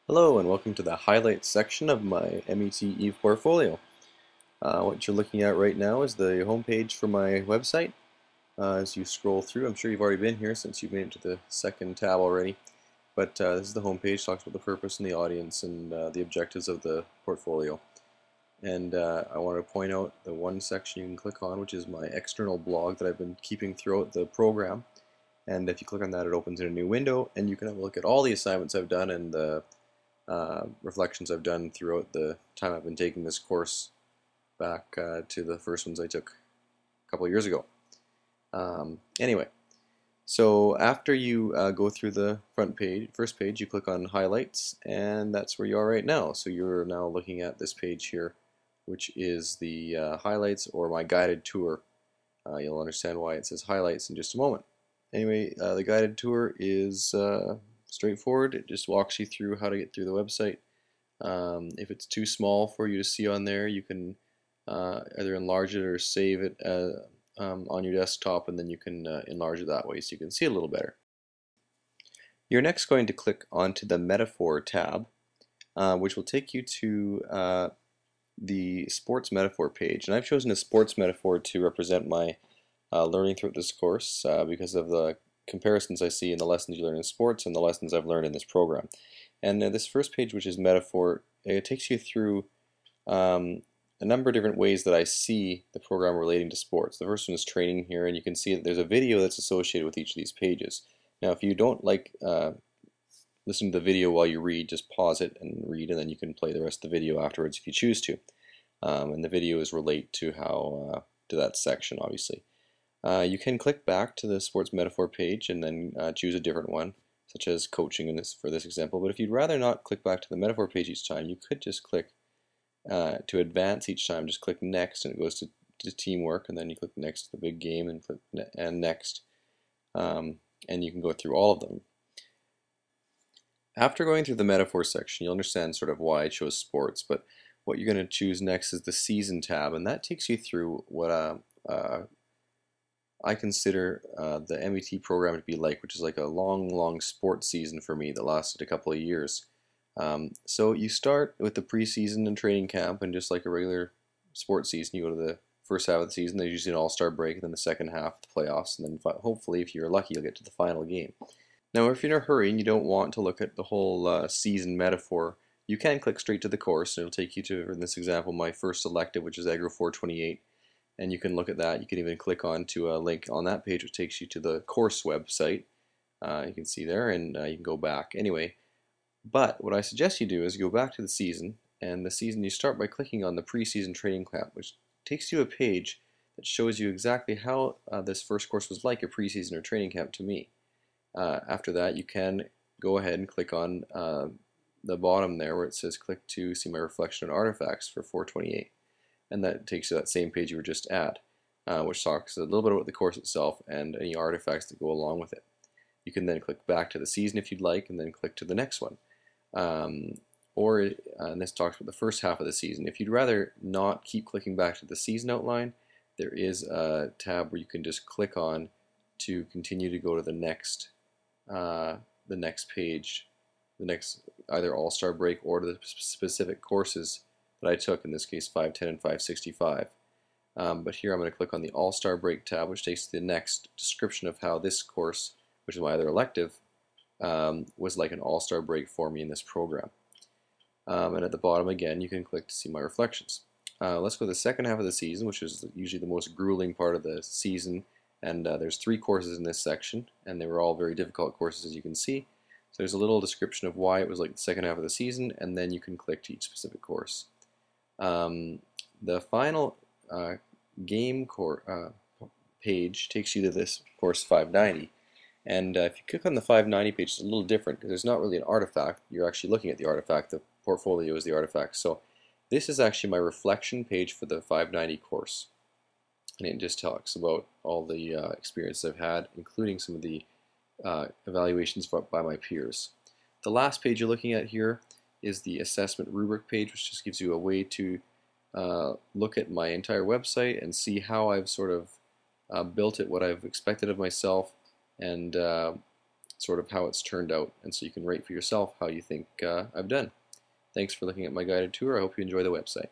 Hello and welcome to the highlights section of my MET ePortfolio. What you're looking at right now is the homepage for my website. As you scroll through, I'm sure you've already been here since you've made it to the second tab already, but this is the homepage, talks about the purpose and the audience and the objectives of the portfolio. And I want to point out the one section you can click on, which is my external blog that I've been keeping throughout the program. And if you click on that, it opens in a new window, and you can have a look at all the assignments I've done and the reflections I've done throughout the time I've been taking this course back to the first ones I took a couple of years ago. Anyway, so after you go through the first page, you click on highlights, and that's where you are right now. So you're now looking at this page here, which is the highlights or my guided tour. You'll understand why it says highlights in just a moment. Anyway, the guided tour is straightforward. It just walks you through how to get through the website. If it's too small for you to see on there, you can either enlarge it or save it on your desktop, and then you can enlarge it that way so you can see it a little better. You're next going to click onto the Metaphor tab, which will take you to the sports metaphor page. And I've chosen a sports metaphor to represent my learning throughout this course because of the comparisons I see in the lessons you learn in sports and the lessons I've learned in this program. And this first page, which is metaphor, it takes you through a number of different ways that I see the program relating to sports. The first one is training here, and you can see that there's a video that's associated with each of these pages. Now, if you don't like listen to the video while you read, just pause it and read, and then you can play the rest of the video afterwards if you choose to. And the videos relate to how to that section, obviously. You can click back to the sports metaphor page and then choose a different one, such as coaching for this example. But if you'd rather not click back to the metaphor page each time, you could just click to advance each time. Just click next, and it goes to teamwork, and then you click next to the big game and click next, and you can go through all of them. After going through the metaphor section, you'll understand sort of why I chose sports, but what you're going to choose next is the season tab, and that takes you through what I consider the MET program to be like, which is like a long sports season for me that lasted a couple of years. So you start with the preseason and training camp, and just like a regular sports season, you go to the first half of the season. There's usually an all-star break, and then the second half, the playoffs, and then hopefully, if you're lucky, you'll get to the final game. Now, if you're in a hurry and you don't want to look at the whole season metaphor, you can click straight to the course, and it'll take you to, in this example, my first elective, which is Agro 428. And you can look at that. You can even click on to a link on that page, which takes you to the course website. You can see there, and you can go back. Anyway, but what I suggest you do is go back to the season, and the season you start by clicking on the preseason training camp, which takes you a page that shows you exactly how this first course was like a preseason or training camp to me. After that, you can go ahead and click on the bottom there where it says click to see my reflection on artifacts for 428. And that takes you to that same page you were just at, which talks a little bit about the course itself and any artifacts that go along with it. You can then click back to the season if you'd like, and then click to the next one. And this talks about the first half of the season. If you'd rather not keep clicking back to the season outline, there is a tab where you can just click on to continue to go to the next page, the next either all-star break or to the specific courses that I took, in this case 510 and 565. But here I'm going to click on the all-star break tab, which takes to the next description of how this course, which is my other elective, was like an all-star break for me in this program. And at the bottom again, you can click to see my reflections. Let's go to the second half of the season, which is usually the most grueling part of the season. And there's 3 courses in this section, and they were all very difficult courses, as you can see. So there's a little description of why it was like the second half of the season, and then you can click to each specific course. The final game page takes you to this course 590. And if you click on the 590 page, it's a little different because there's not really an artifact. You're actually looking at the artifact. The portfolio is the artifact. So this is actually my reflection page for the 590 course. And it just talks about all the experiences I've had, including some of the evaluations by my peers. The last page you're looking at here is the assessment rubric page, which just gives you a way to look at my entire website and see how I've sort of built it, what I've expected of myself, and sort of how it's turned out, and so you can rate for yourself how you think I've done. Thanks for looking at my guided tour. I hope you enjoy the website.